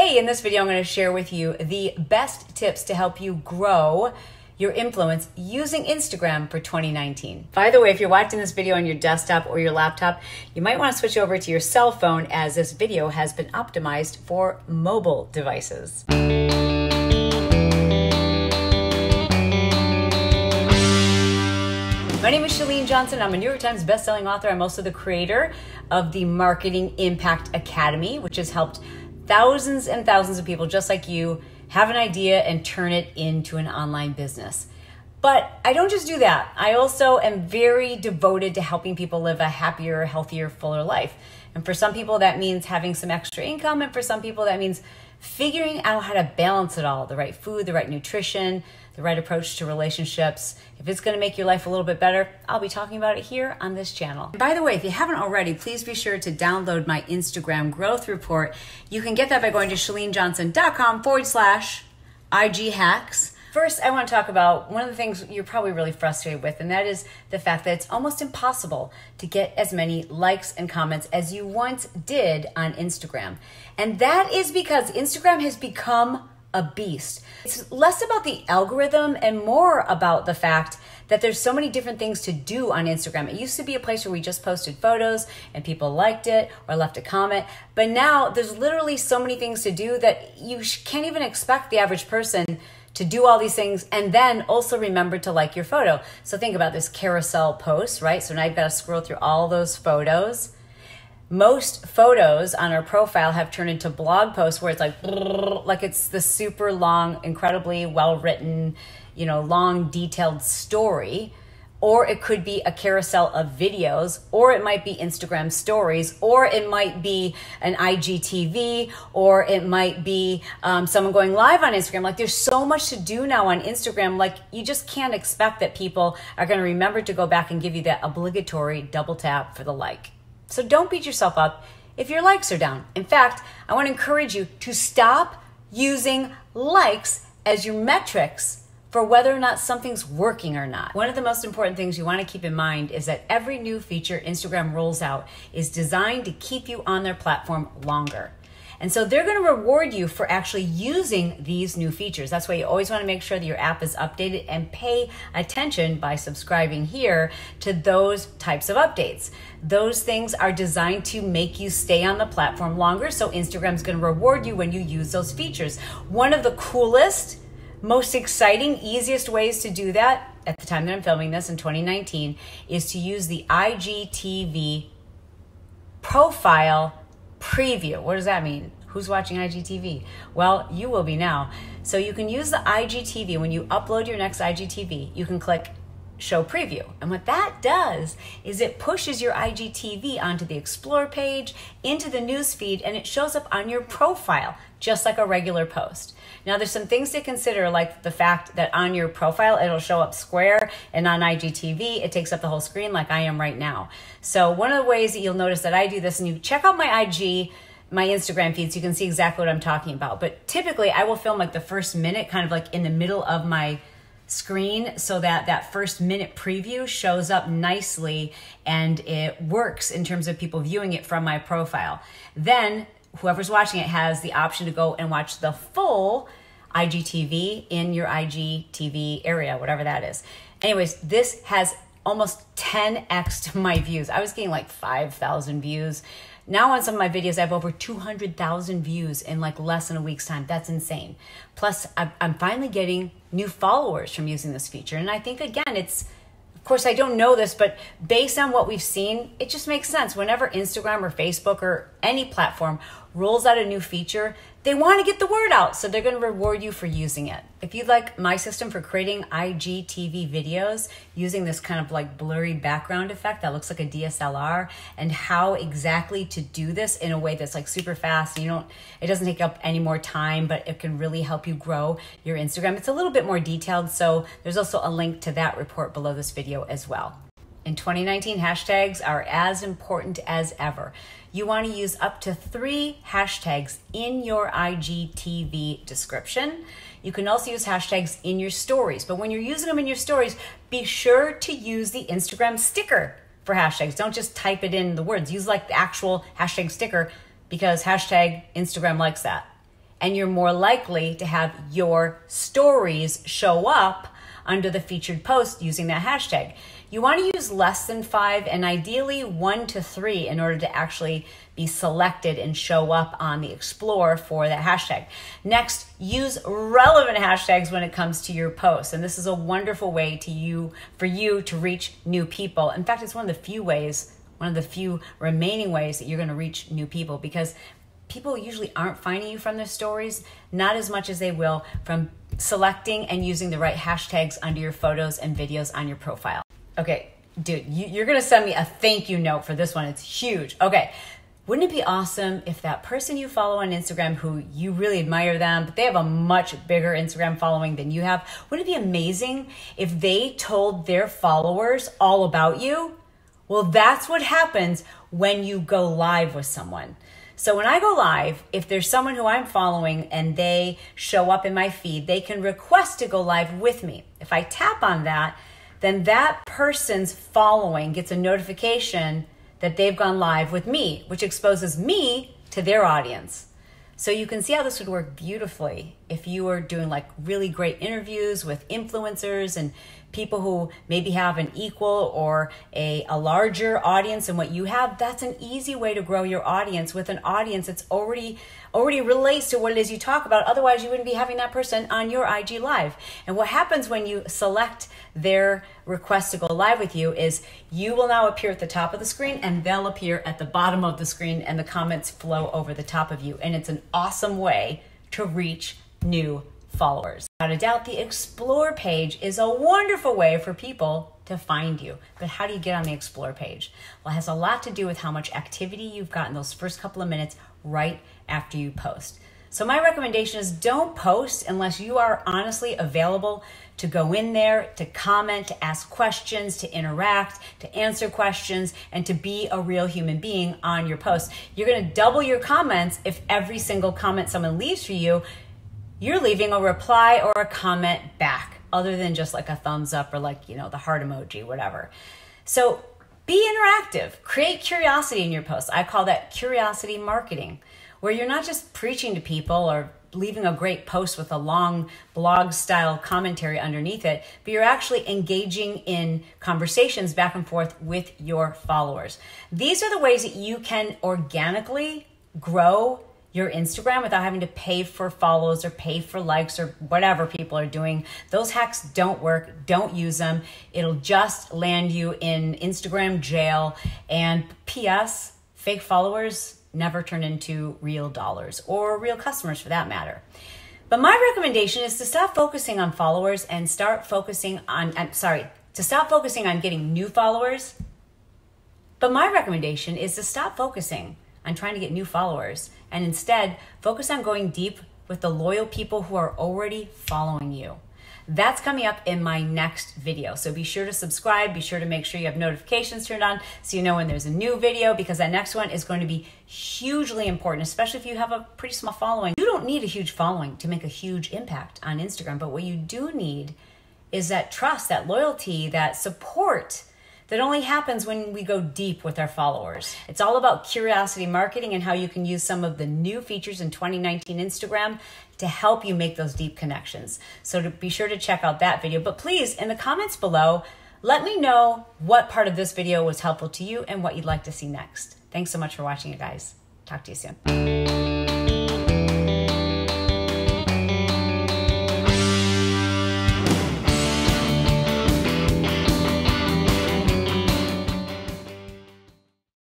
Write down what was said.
Hey, in this video, I'm going to share with you the best tips to help you grow your influence using Instagram for 2019. By the way, if you're watching this video on your desktop or your laptop, you might want to switch over to your cell phone as this video has been optimized for mobile devices. My name is Chalene Johnson. I'm a New York Times bestselling author. I'm also the creator of the Marketing Impact Academy, which has helped thousands and thousands of people just like you have an idea and turn it into an online business. But I don't just do that. I also am very devoted to helping people live a happier, healthier, fuller life. And for some people, that means having some extra income. And for some people, that means figuring out how to balance it all, the right food, the right nutrition, the right approach to relationships. If it's going to make your life a little bit better, I'll be talking about it here on this channel. By the way, if you haven't already, please be sure to download my Instagram growth report. You can get that by going to chalenejohnson.com/IG hacks. First, I want to talk about one of the things you're probably really frustrated with, and that is the fact that it's almost impossible to get as many likes and comments as you once did on Instagram. And that is because Instagram has become a beast. It's less about the algorithm and more about the fact that there's so many different things to do on Instagram. It used to be a place where we just posted photos and people liked it or left a comment, but now there's literally so many things to do that you can't even expect the average person to do all these things and then also remember to like your photo. So think about this carousel post, right? So now you've got to scroll through all those photos. Most photos on our profile have turned into blog posts where it's like it's the super long, incredibly well-written, long detailed story. Or it could be a carousel of videos, or it might be Instagram stories, or it might be an IGTV, or it might be someone going live on Instagram. Like there's so much to do now on Instagram. Like you just can't expect that people are going to remember to go back and give you that obligatory double tap for the like. So don't beat yourself up if your likes are down. In fact, I want to encourage you to stop using likes as your metrics for whether or not something's working or not. One of the most important things you want to keep in mind is that every new feature Instagram rolls out is designed to keep you on their platform longer. And so they're going to reward you for actually using these new features. That's why you always want to make sure that your app is updated and pay attention by subscribing here to those types of updates. Those things are designed to make you stay on the platform longer. So Instagram's going to reward you when you use those features. One of the coolest, most exciting, easiest ways to do that at the time that I'm filming this in 2019 is to use the IGTV profile preview. What does that mean? Who's watching IGTV? Well, you will be now. So you can use the IGTV. When you upload your next IGTV, you can click show preview. And what that does is it pushes your IGTV onto the Explore page, into the news feed, and it shows up on your profile, just like a regular post. Now, there's some things to consider, like the fact that on your profile, it'll show up square, and on IGTV, it takes up the whole screen like I am right now. So one of the ways that you'll notice that I do this, and you check out my Instagram feed so you can see exactly what I'm talking about. But typically, I will film like the first minute kind of like in the middle of my screen so that that first minute preview shows up nicely and it works in terms of people viewing it from my profile. Then whoever's watching it has the option to go and watch the full IGTV in your IGTV area, whatever that is. Anyways, this has almost 10x to my views. I was getting like 5,000 views. Now on some of my videos, I have over 200,000 views in like less than a week's time. That's insane. Plus, I'm finally getting new followers from using this feature. And I think, again, of course, I don't know this, but based on what we've seen, it just makes sense. Whenever Instagram or Facebook or any platform rolls out a new feature, they want to get the word out, so they're going to reward you for using it. If you'd like my system for creating IGTV videos using this kind of like blurry background effect that looks like a DSLR, and how exactly to do this in a way that's like super fast, it doesn't take up any more time, but it can really help you grow your Instagram. It's a little bit more detailed, so there's also a link to that report below this video as well. In 2019, hashtags are as important as ever. You want to use up to 3 hashtags in your IGTV description. You can also use hashtags in your stories, but when you're using them in your stories, be sure to use the Instagram sticker for hashtags. Don't just type it in the words. Use like the actual hashtag sticker because hashtag Instagram likes that. and you're more likely to have your stories show up under the featured post using that hashtag. You want to use less than 5 and ideally 1 to 3 in order to actually be selected and show up on the Explore for that hashtag. Next, use relevant hashtags when it comes to your posts. And this is a wonderful way for you to reach new people. In fact, it's one of the few remaining ways that you're going to reach new people, because people usually aren't finding you from their stories, not as much as they will from selecting and using the right hashtags under your photos and videos on your profile. Okay, dude, you're gonna send me a thank you note for this one. It's huge. Okay, wouldn't it be awesome if that person you follow on Instagram, who you really admire them, but they have a much bigger Instagram following than you have, wouldn't it be amazing if they told their followers all about you? Well, that's what happens when you go live with someone. So when I go live, if there's someone who I'm following and they show up in my feed, they can request to go live with me. If I tap on that, then that person's following gets a notification that they've gone live with me, which exposes me to their audience. So you can see how this would work beautifully if you were doing like really great interviews with influencers and people who maybe have an equal or a larger audience than what you have. That's an easy way to grow your audience with an audience that's already relates to what it is you talk about. Otherwise, you wouldn't be having that person on your IG Live. And what happens when you select their request to go live with you is you will now appear at the top of the screen and they'll appear at the bottom of the screen, and the comments flow over the top of you. And it's an awesome way to reach new followers. Without a doubt, the Explore page is a wonderful way for people to find you. But how do you get on the Explore page? Well, it has a lot to do with how much activity you've got in those first couple of minutes right after you post. So my recommendation is don't post unless you are honestly available to go in there, to comment, to ask questions, to interact, to answer questions, and to be a real human being on your post. You're gonna double your comments if every single comment someone leaves for you, you're leaving a reply or a comment back, other than just like a thumbs up or like, the heart emoji, whatever. So be interactive, create curiosity in your posts. I call that curiosity marketing, where you're not just preaching to people or leaving a great post with a long blog style commentary underneath it, but you're actually engaging in conversations back and forth with your followers. These are the ways that you can organically grow your Instagram without having to pay for follows or pay for likes or whatever people are doing. Those hacks don't work. Don't use them. It'll just land you in Instagram jail. And P.S., fake followers never turn into real dollars or real customers for that matter. But my recommendation is to stop focusing on followers and stop focusing on getting new followers. But my recommendation is to stop focusing on trying to get new followers and instead focus on going deep with the loyal people who are already following you. That's coming up in my next video. So be sure to subscribe. Be sure to make sure you have notifications turned on so you know when there's a new video, because that next one is going to be hugely important, especially if you have a pretty small following. You don't need a huge following to make a huge impact on Instagram, but what you do need is that trust, that loyalty, that support that only happens when we go deep with our followers. It's all about curiosity marketing and how you can use some of the new features in 2019 Instagram to help you make those deep connections. So be sure to check out that video. But please, in the comments below, let me know what part of this video was helpful to you and what you'd like to see next. Thanks so much for watching it, guys. Talk to you soon.